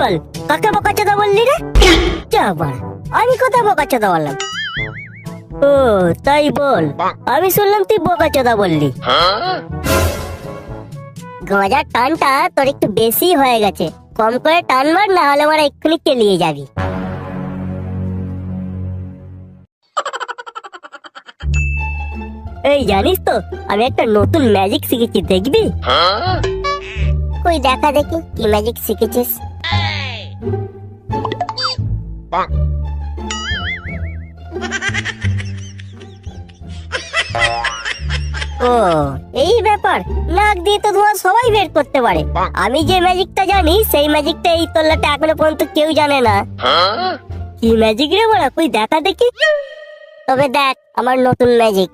বল, কাকে বোকাচোদা বললি রে? আবার আমি কোথায় বোকাচোদা বললাম? ও তাই বল, আমি শুনলাম তুই বোকাচোদা বললি। গাঁজার টানটা তোর একটু বেশি হয়ে গেছে, কম করে টান মার, না হলে মারা এক্ষুনি কেলিয়ে যাবি। এই জানিস তো, আমি একটা নতুন ম্যাজিক শিখেছি, দেখবি? কই দেখা দেখি, কি ম্যাজিক শিখেছিস? ও এই ব্যাপার, নাক দিয়ে তো ধোঁয়া সবাই বের করতে পারে। আমি যে ম্যাজিকটা জানি সেই ম্যাজিকটা এই তোল্লাটা এখনো পর্যন্ত কেউ জানে না। কি ম্যাজিক রে বড়া, কই দেখা দেখি। তবে দেখ আমার নতুন ম্যাজিক।